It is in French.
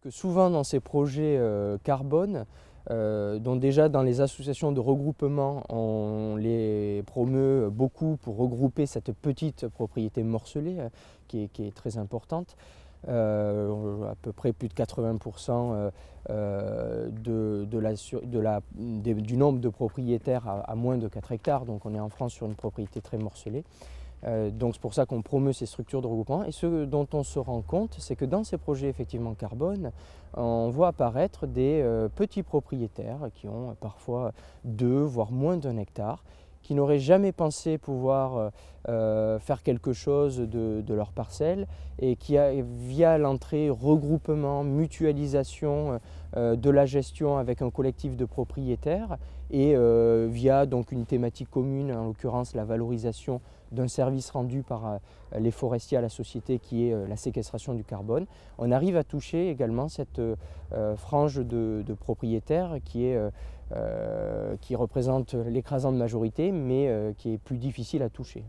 Que souvent dans ces projets carbone, donc déjà dans les associations de regroupement, on les promeut beaucoup pour regrouper cette petite propriété morcelée qui est très importante. À peu près plus de 80% du nombre de propriétaires à moins de 4 hectares, donc on est en France sur une propriété très morcelée. Donc c'est pour ça qu'on promeut ces structures de regroupement. Et ce dont on se rend compte, c'est que dans ces projets effectivement carbone, on voit apparaître des petits propriétaires qui ont parfois 2 voire moins d'1 hectare, qui n'auraient jamais pensé pouvoir faire quelque chose de leur parcelle et qui, via l'entrée regroupement, mutualisation de la gestion avec un collectif de propriétaires et via donc une thématique commune, en l'occurrence la valorisation d'un service rendu par les forestiers à la société qui est la séquestration du carbone, on arrive à toucher également cette frange de propriétaires qui représente l'écrasante majorité mais qui est plus difficile à toucher.